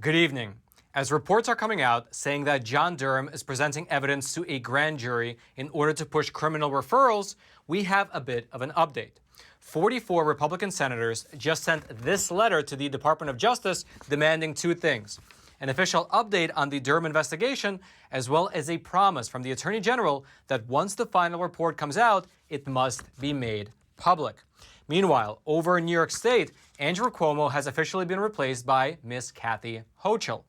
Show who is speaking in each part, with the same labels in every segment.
Speaker 1: Good evening. As reports are coming out saying that John Durham is presenting evidence to a grand jury in order to push criminal referrals, we have a bit of an update. 44 Republican senators just sent this letter to the Department of Justice demanding two things: an official update on the Durham investigation, as well as a promise from the Attorney General that once the final report comes out, it must be made public. Meanwhile, over in New York State, Andrew Cuomo has officially been replaced by Miss Kathy Hochul.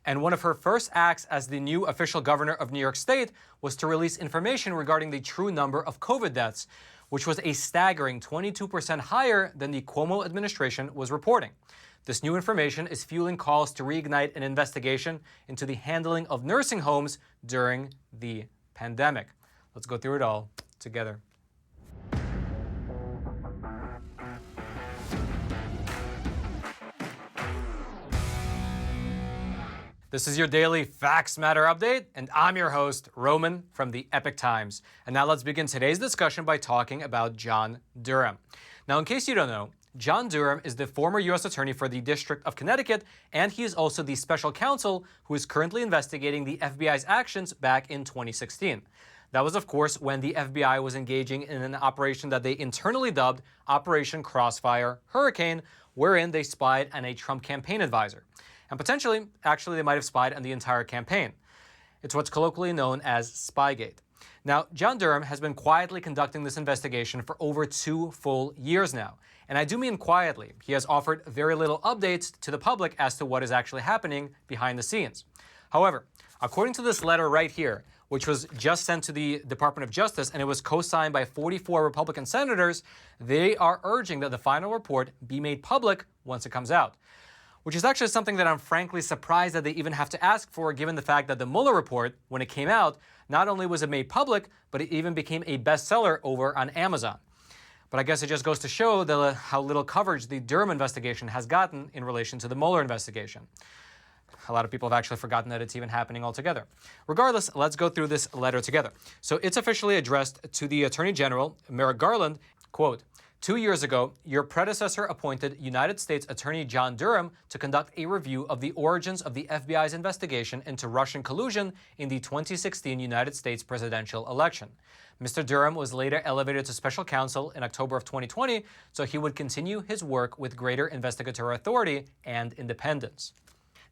Speaker 1: And one of her first acts as the new official governor of New York State was to release information regarding the true number of COVID deaths, which was a staggering 22% higher than the Cuomo administration was reporting. This new information is fueling calls to reignite an investigation into the handling of nursing homes during the pandemic. Let's go through it all together. This is your daily Facts Matter update, and I'm your host, Roman, from the Epoch Times. And now let's begin today's discussion by talking about John Durham. Now, in case you don't know, John Durham is the former U.S. Attorney for the District of Connecticut, and he is also the special counsel who is currently investigating the FBI's actions back in 2016. That was, of course, when the FBI was engaging in an operation that they internally dubbed Operation Crossfire Hurricane, wherein they spied on a Trump campaign advisor. And potentially, actually, they might have spied on the entire campaign. It's what's colloquially known as Spygate. Now, John Durham has been quietly conducting this investigation for over 2 full years now. And I do mean quietly. He has offered very little updates to the public as to what is actually happening behind the scenes. However, according to this letter right here, which was just sent to the Department of Justice, and it was co-signed by 44 Republican senators, they are urging that the final report be made public once it comes out, which is actually something that I'm frankly surprised that they even have to ask for, given the fact that the Mueller report, when it came out, not only was it made public, but it even became a bestseller over on Amazon. But I guess it just goes to show how little coverage the Durham investigation has gotten in relation to the Mueller investigation. A lot of people have actually forgotten that it's even happening altogether. Regardless, let's go through this letter together. So it's officially addressed to the Attorney General, Merrick Garland, quote, "2 years ago, your predecessor appointed United States Attorney John Durham to conduct a review of the origins of the FBI's investigation into Russian collusion in the 2016 United States presidential election. Mr. Durham was later elevated to special counsel in October of 2020, so he would continue his work with greater investigatory authority and independence."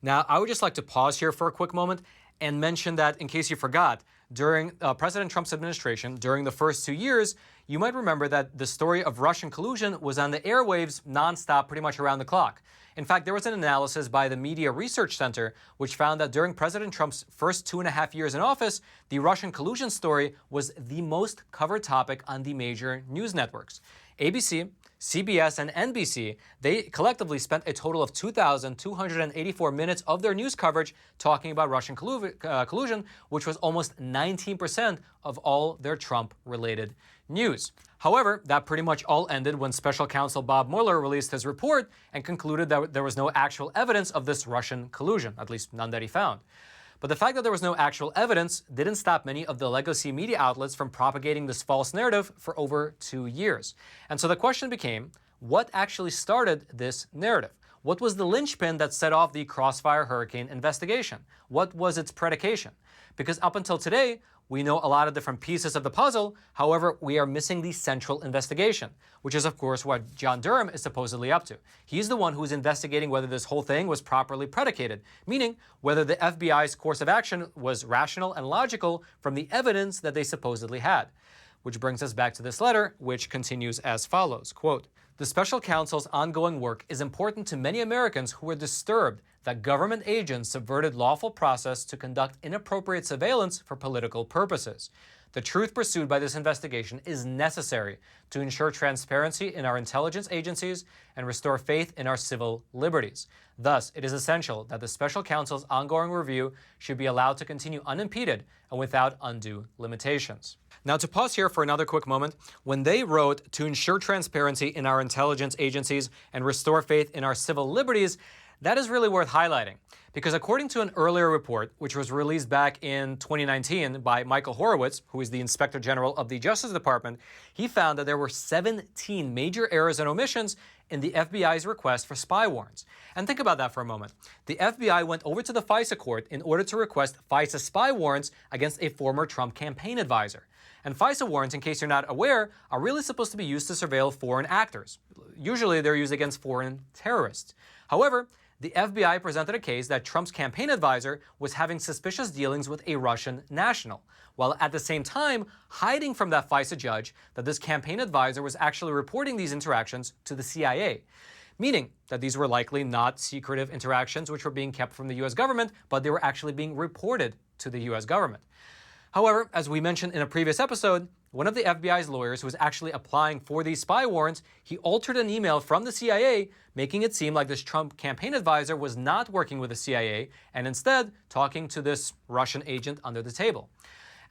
Speaker 1: Now, I would just like to pause here for a quick moment and mention that, in case you forgot, during President Trump's administration, during the first 2 years, you might remember that the story of Russian collusion was on the airwaves nonstop, pretty much around the clock. In fact, there was an analysis by the Media Research Center which found that during President Trump's first 2.5 years in office, the Russian collusion story was the most covered topic on the major news networks. ABC, CBS, and NBC, they collectively spent a total of 2,284 minutes of their news coverage talking about Russian collusion, which was almost 19% of all their Trump-related news. However, that pretty much all ended when Special Counsel Bob Mueller released his report and concluded that there was no actual evidence of this Russian collusion, at least none that he found. But the fact that there was no actual evidence didn't stop many of the legacy media outlets from propagating this false narrative for over 2 years. And so the question became, what actually started this narrative? What was the linchpin that set off the Crossfire Hurricane investigation? What was its predication? Because up until today, we know a lot of different pieces of the puzzle. However, we are missing the central investigation, which is, of course, what John Durham is supposedly up to. He's the one who's investigating whether this whole thing was properly predicated, meaning whether the FBI's course of action was rational and logical from the evidence that they supposedly had. Which brings us back to this letter, which continues as follows, quote, "The special counsel's ongoing work is important to many Americans who are disturbed that government agents subverted lawful process to conduct inappropriate surveillance for political purposes. The truth pursued by this investigation is necessary to ensure transparency in our intelligence agencies and restore faith in our civil liberties. Thus, it is essential that the special counsel's ongoing review should be allowed to continue unimpeded and without undue limitations." Now, to pause here for another quick moment, when they wrote to ensure transparency in our intelligence agencies and restore faith in our civil liberties, that is really worth highlighting. Because according to an earlier report, which was released back in 2019 by Michael Horowitz, who is the Inspector General of the Justice Department, he found that there were 17 major errors and omissions in the FBI's request for spy warrants. And think about that for a moment. The FBI went over to the FISA court in order to request FISA spy warrants against a former Trump campaign advisor. And FISA warrants, in case you're not aware, are really supposed to be used to surveil foreign actors. Usually they're used against foreign terrorists. However, the FBI presented a case that Trump's campaign advisor was having suspicious dealings with a Russian national, while at the same time hiding from that FISA judge that this campaign advisor was actually reporting these interactions to the CIA, meaning that these were likely not secretive interactions which were being kept from the U.S. government, but they were actually being reported to the U.S. government. However, as we mentioned in a previous episode, one of the FBI's lawyers who was actually applying for these spy warrants, he altered an email from the CIA, making it seem like this Trump campaign advisor was not working with the CIA and instead talking to this Russian agent under the table.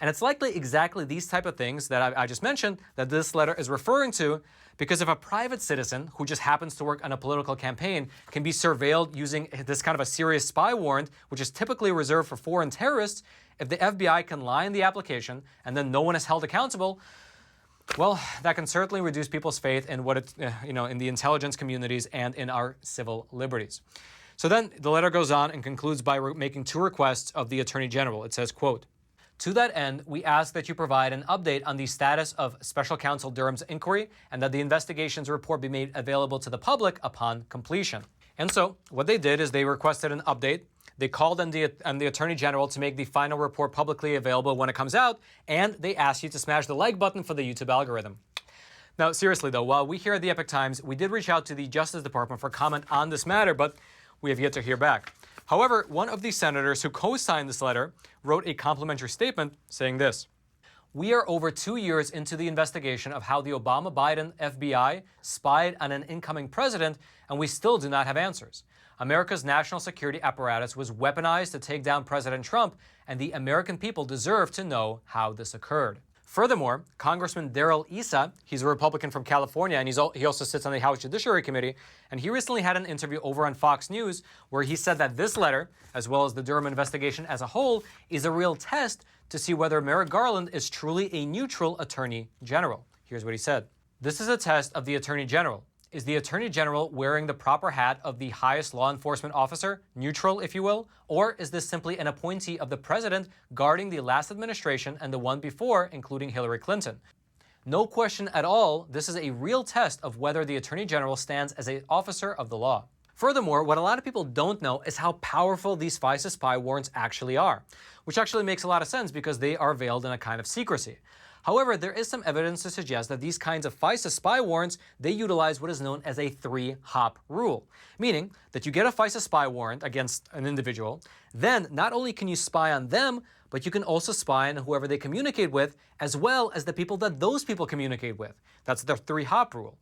Speaker 1: And it's likely exactly these type of things that I just mentioned that this letter is referring to, because if a private citizen who just happens to work on a political campaign can be surveilled using this kind of a serious spy warrant, which is typically reserved for foreign terrorists, if the FBI can lie in the application and then no one is held accountable, well, that can certainly reduce people's faith in in the intelligence communities and in our civil liberties. So then the letter goes on and concludes by making two requests of the Attorney General. It says, quote, "To that end, we ask that you provide an update on the status of Special Counsel Durham's inquiry and that the investigation's report be made available to the public upon completion." And so what they did is they requested an update. They called on the Attorney General to make the final report publicly available when it comes out, and they asked you to smash the like button for the YouTube algorithm. Now, seriously though, while we here at the Epoch Times, we did reach out to the Justice Department for comment on this matter, but we have yet to hear back. However, one of the senators who co-signed this letter wrote a complimentary statement saying this: "We are over 2 years into the investigation of how the Obama-Biden FBI spied on an incoming president, and we still do not have answers. America's national security apparatus was weaponized to take down President Trump, and the American people deserve to know how this occurred." Furthermore, Congressman Darrell Issa, he's a Republican from California, and he also sits on the House Judiciary Committee, and he recently had an interview over on Fox News where he said that this letter, as well as the Durham investigation as a whole, is a real test to see whether Merrick Garland is truly a neutral Attorney General. Here's what he said: "This is a test of the Attorney General. Is the Attorney General wearing the proper hat of the highest law enforcement officer, neutral, if you will, or is this simply an appointee of the president guarding the last administration and the one before, including Hillary Clinton? No question at all, this is a real test of whether the Attorney General stands as an officer of the law." Furthermore, what a lot of people don't know is how powerful these FISA spy warrants actually are, which actually makes a lot of sense because they are veiled in a kind of secrecy. However, there is some evidence to suggest that these kinds of FISA spy warrants, they utilize what is known as a 3-hop rule, meaning that you get a FISA spy warrant against an individual, then not only can you spy on them, but you can also spy on whoever they communicate with, as well as the people that those people communicate with. That's the 3-hop rule.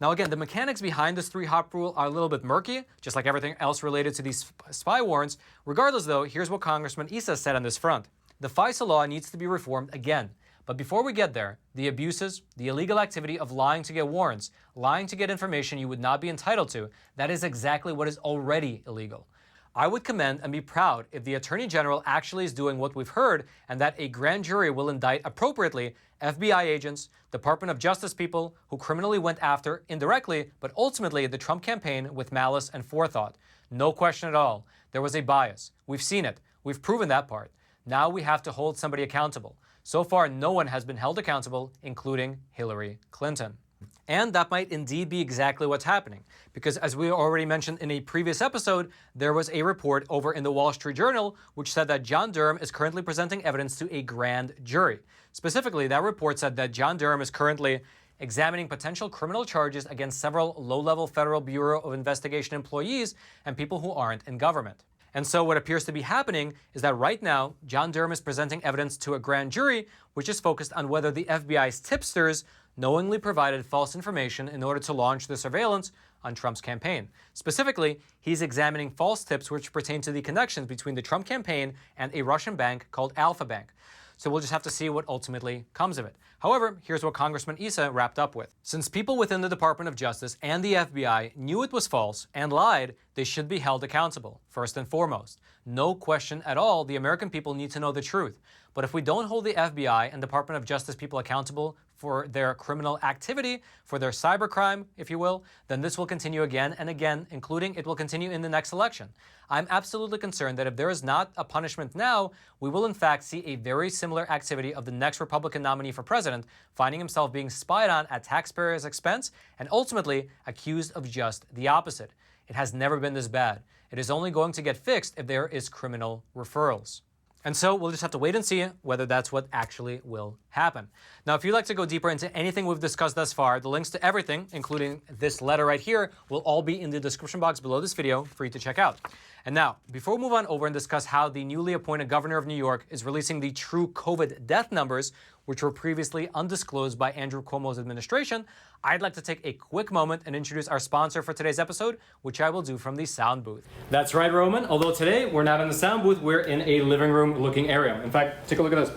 Speaker 1: Now again, the mechanics behind this 3-hop rule are a little bit murky, just like everything else related to these spy warrants. Regardless though, here's what Congressman Issa said on this front: "The FISA law needs to be reformed again. But before we get there, the abuses, the illegal activity of lying to get warrants, lying to get information you would not be entitled to, that is exactly what is already illegal. I would commend and be proud if the Attorney General actually is doing what we've heard and that a grand jury will indict appropriately FBI agents, Department of Justice people who criminally went after, indirectly, but ultimately the Trump campaign with malice and forethought. No question at all. There was a bias. We've seen it. We've proven that part. Now we have to hold somebody accountable. So far, no one has been held accountable, including Hillary Clinton." And that might indeed be exactly what's happening, because as we already mentioned in a previous episode, there was a report over in the Wall Street Journal which said that John Durham is currently presenting evidence to a grand jury. Specifically, that report said that John Durham is currently examining potential criminal charges against several low-level Federal Bureau of Investigation employees and people who aren't in government. And so what appears to be happening is that right now, John Durham is presenting evidence to a grand jury, which is focused on whether the FBI's tipsters knowingly provided false information in order to launch the surveillance on Trump's campaign. Specifically, he's examining false tips which pertain to the connections between the Trump campaign and a Russian bank called Alpha Bank. So we'll just have to see what ultimately comes of it. However, here's what Congressman Issa wrapped up with. "Since people within the Department of Justice and the FBI knew it was false and lied, they should be held accountable. first and foremost. No question at all, the American people need to know the truth. But if we don't hold the FBI and Department of Justice people accountable for their criminal activity, for their cybercrime, if you will, then this will continue again and again, including it will continue in the next election. I'm absolutely concerned that if there is not a punishment now, we will in fact see a very similar activity of the next Republican nominee for president, finding himself being spied on at taxpayers' expense and ultimately accused of just the opposite. It has never been this bad. It is only going to get fixed if there is criminal referrals. And so we'll just have to wait and see whether that's what actually will happen. Now, if you'd like to go deeper into anything we've discussed thus far, the links to everything, including this letter right here, will all be in the description box below this video for you to check out. And now, before we move on over and discuss how the newly appointed governor of New York is releasing the true COVID death numbers, which were previously undisclosed by Andrew Cuomo's administration, I'd like to take a quick moment and introduce our sponsor for today's episode, which I will do from the sound booth. That's right, Roman. Although today we're not in the sound booth, we're in a living room looking area. In fact, take a look at this.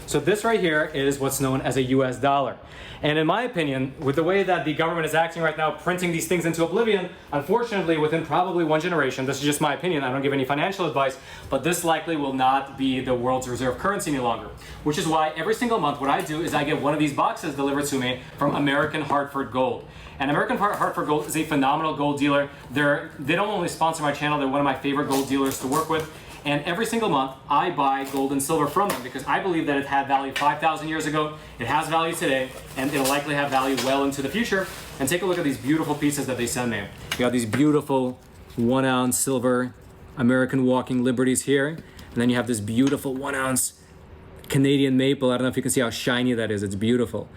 Speaker 1: So this right here is what's known as a US dollar. And in my opinion, with the way that the government is acting right now, printing these things into oblivion, unfortunately, within probably one generation, this is just my opinion, I don't give any financial advice, but this likely will not be the world's reserve currency any longer. Which is why every single month what I do is I get one of these boxes delivered to me from American Hartford Gold. And American Hartford Gold is a phenomenal gold dealer. They don't only sponsor my channel, they're one of my favorite gold dealers to work with. And every single month, I buy gold and silver from them because I believe that it had value 5,000 years ago, it has value today, and it'll likely have value well into the future. And take a look at these beautiful pieces that they send me. You got these beautiful 1 ounce silver American Walking Liberties here. And then you have this beautiful 1 ounce Canadian maple. I don't know if you can see how shiny that is. It's beautiful.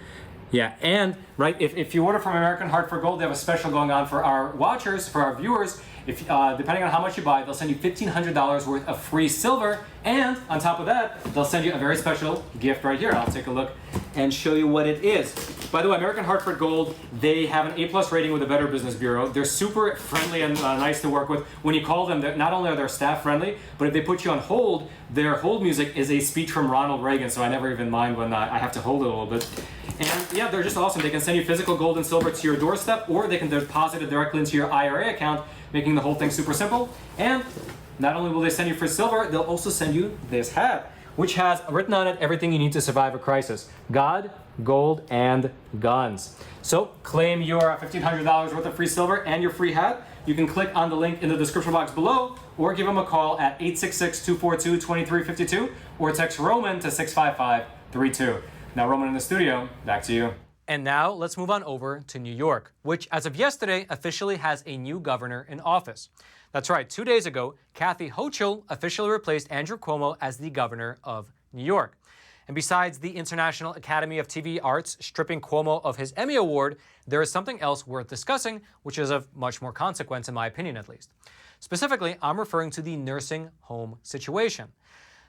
Speaker 1: Yeah, and right, if you order from American Hartford Gold, they have a special going on for our watchers, for our viewers. If depending on how much you buy, they'll send you $1,500 worth of free silver, and on top of that, they'll send you a very special gift right here. I'll take a look and show you what it is. By the way, American Hartford Gold, they have an A+ rating with the Better Business Bureau. They're super friendly and nice to work with. When you call them, not only are their staff friendly, but if they put you on hold, their hold music is a speech from Ronald Reagan, so I never even mind when I have to hold it a little bit. And yeah, they're just awesome. They can send you physical gold and silver to your doorstep, or they can deposit it directly into your IRA account, making the whole thing super simple. And not only will they send you free silver, they'll also send you this hat, which has written on it everything you need to survive a crisis: God, gold, and guns. So claim your $1,500 worth of free silver and your free hat. You can click on the link in the description box below, or give them a call at 866-242-2352, or text Roman to 65532. Now, Roman in the studio, back to you. And now let's move on over to New York, which as of yesterday officially has a new governor in office. That's right, 2 days ago, Kathy Hochul officially replaced Andrew Cuomo as the governor of New York. And besides the International Academy of TV Arts stripping Cuomo of his Emmy Award, there is something else worth discussing, which is of much more consequence in my opinion at least. Specifically, I'm referring to the nursing home situation.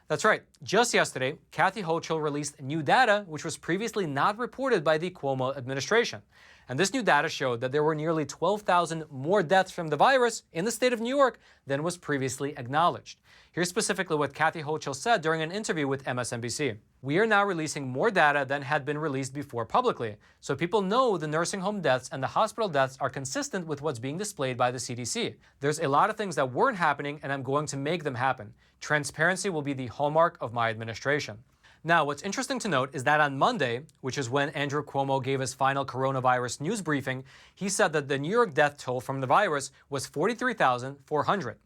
Speaker 1: That's right. Just yesterday, Kathy Hochul released new data which was previously not reported by the Cuomo administration. And this new data showed that there were nearly 12,000 more deaths from the virus in the state of New York than was previously acknowledged. Here's specifically what Kathy Hochul said during an interview with MSNBC. "We are now releasing more data than had been released before publicly, so people know the nursing home deaths and the hospital deaths are consistent with what's being displayed by the CDC. There's a lot of things that weren't happening, and I'm going to make them happen. Transparency will be the hallmark of my administration." Now, what's interesting to note is that on Monday, which is when Andrew Cuomo gave his final coronavirus news briefing, he said that the New York death toll from the virus was 43,400.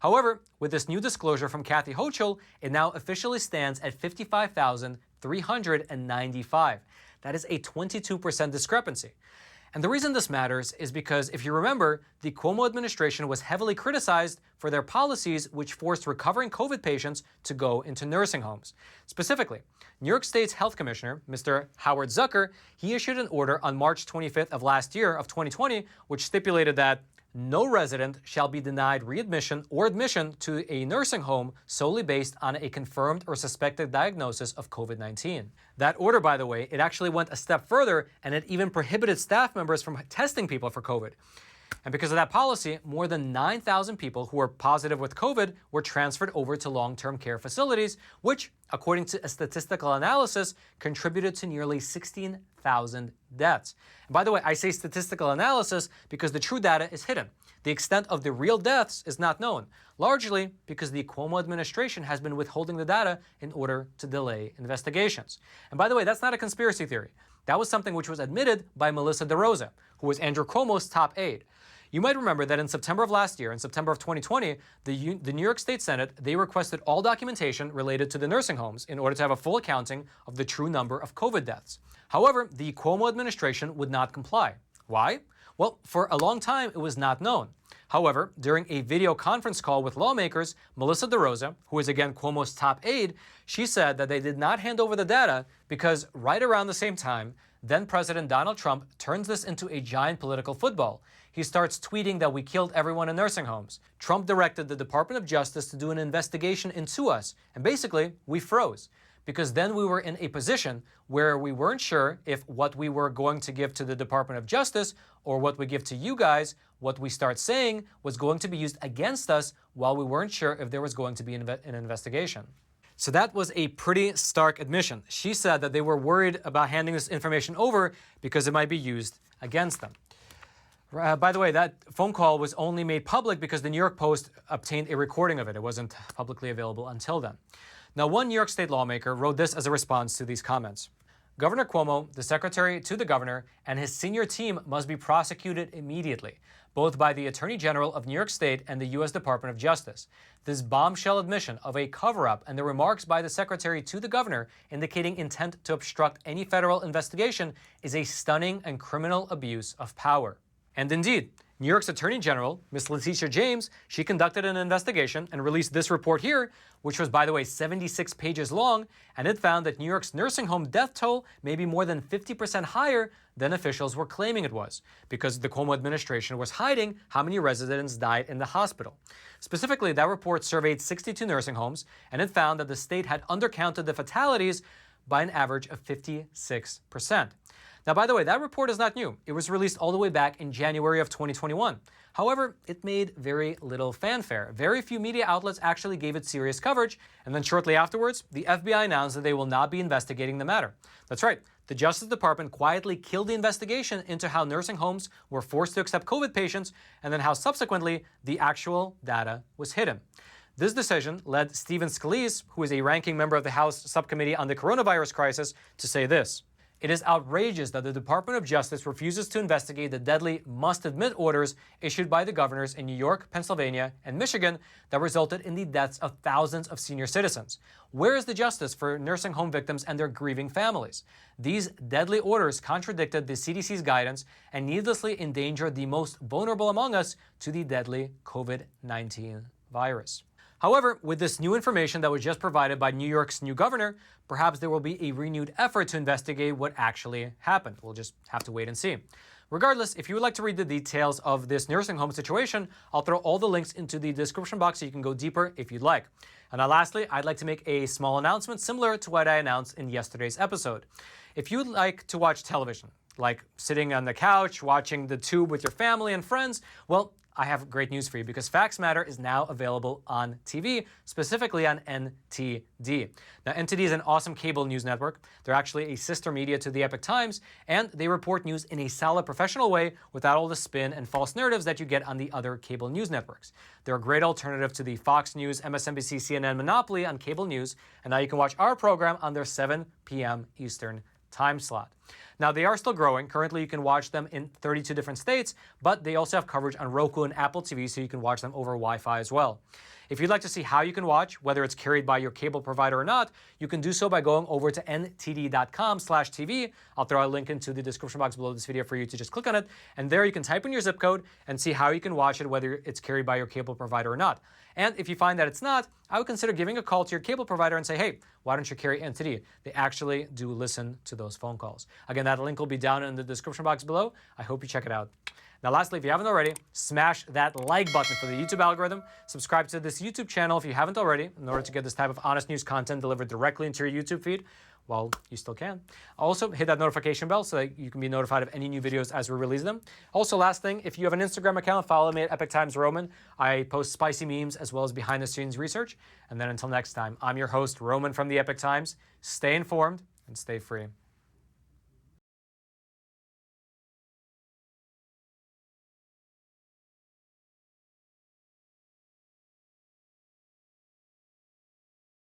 Speaker 1: However, with this new disclosure from Kathy Hochul, it now officially stands at 55,395. That is a 22% discrepancy. And the reason this matters is because, if you remember, the Cuomo administration was heavily criticized for their policies which forced recovering COVID patients to go into nursing homes. Specifically, New York State's health commissioner, Mr. Howard Zucker, he issued an order on March 25th of last year, of 2020, which stipulated that no resident shall be denied readmission or admission to a nursing home solely based on a confirmed or suspected diagnosis of COVID-19. That order, by the way, it actually went a step further, and it even prohibited staff members from testing people for COVID. And because of that policy, more than 9,000 people who were positive with COVID were transferred over to long-term care facilities, which, according to a statistical analysis, contributed to nearly 16,000 deaths. And by the way, I say statistical analysis because the true data is hidden. The extent of the real deaths is not known, largely because the Cuomo administration has been withholding the data in order to delay investigations. And by the way, that's not a conspiracy theory. That was something which was admitted by Melissa DeRosa, who was Andrew Cuomo's top aide. You might remember that in September of last year, in September of 2020, the New York State Senate, they requested all documentation related to the nursing homes in order to have a full accounting of the true number of COVID deaths. However, the Cuomo administration would not comply. Why? Well, for a long time, it was not known. However, during a video conference call with lawmakers, Melissa DeRosa, who is again Cuomo's top aide, she said that they did not hand over the data because right around the same time, then President Donald Trump turns this into a giant political football. He starts tweeting that we killed everyone in nursing homes. Trump directed the Department of Justice to do an investigation into us, and basically, we froze. Because then we were in a position where we weren't sure if what we were going to give to the Department of Justice or what we give to you guys, what we start saying was going to be used against us while we weren't sure if there was going to be an investigation. So that was a pretty stark admission. She said that they were worried about handing this information over because it might be used against them. By the way, that phone call was only made public because the New York Post obtained a recording of it. It wasn't publicly available until then. Now, one New York State lawmaker wrote this as a response to these comments. Governor Cuomo, the secretary to the governor, and his senior team must be prosecuted immediately, both by the Attorney General of New York State and the U.S. Department of Justice. This bombshell admission of a cover-up and the remarks by the secretary to the governor indicating intent to obstruct any federal investigation is a stunning and criminal abuse of power. And indeed, New York's Attorney General, Ms. Letitia James, she conducted an investigation and released this report here, which was, by the way, 76 pages long, and it found that New York's nursing home death toll may be more than 50% higher than officials were claiming it was, because the Cuomo administration was hiding how many residents died in the hospital. Specifically, that report surveyed 62 nursing homes, and it found that the state had undercounted the fatalities by an average of 56%. Now, by the way, that report is not new. It was released all the way back in January of 2021. However, it made very little fanfare. Very few media outlets actually gave it serious coverage, and then shortly afterwards, the FBI announced that they will not be investigating the matter. That's right. The Justice Department quietly killed the investigation into how nursing homes were forced to accept COVID patients, and then how subsequently the actual data was hidden. This decision led Stephen Scalise, who is a ranking member of the House Subcommittee on the Coronavirus Crisis, to say this. It is outrageous that the Department of Justice refuses to investigate the deadly must-admit orders issued by the governors in New York, Pennsylvania, and Michigan that resulted in the deaths of thousands of senior citizens. Where is the justice for nursing home victims and their grieving families? These deadly orders contradicted the CDC's guidance and needlessly endangered the most vulnerable among us to the deadly COVID-19 virus. However, with this new information that was just provided by New York's new governor, perhaps there will be a renewed effort to investigate what actually happened. We'll just have to wait and see. Regardless, if you would like to read the details of this nursing home situation, I'll throw all the links into the description box so you can go deeper if you'd like. And now lastly, I'd like to make a small announcement similar to what I announced in yesterday's episode. If you'd like to watch television, like sitting on the couch, watching the tube with your family and friends, well, I have great news for you because Facts Matter is now available on TV, specifically on NTD. Now, NTD is an awesome cable news network. They're actually a sister media to the Epoch Times, and they report news in a solid professional way without all the spin and false narratives that you get on the other cable news networks. They're a great alternative to the Fox News, MSNBC, CNN monopoly on cable news, and now you can watch our program on their 7 p.m. Eastern time slot. Now, they are still growing. Currently, you can watch them in 32 different states, but they also have coverage on Roku and Apple TV, so you can watch them over Wi-Fi as well. If you'd like to see how you can watch, whether it's carried by your cable provider or not, you can do so by going over to ntd.com/TV. I'll throw a link into the description box below this video for you to just click on it, and there you can type in your zip code and see how you can watch it, whether it's carried by your cable provider or not. And if you find that it's not, I would consider giving a call to your cable provider and say, hey, why don't you carry NTD? They actually do listen to those phone calls. Again, that link will be down in the description box below. I hope you check it out. Now, lastly, if you haven't already, smash that like button for the YouTube algorithm. Subscribe to this YouTube channel if you haven't already in order to get this type of honest news content delivered directly into your YouTube feed. well, you still can. Also, hit that notification bell so that you can be notified of any new videos as we release them. Also, last thing, if you have an Instagram account, follow me at Epoch Times Roman. I post spicy memes as well as behind-the-scenes research. And then until next time, I'm your host, Roman from the Epoch Times. Stay informed and stay free.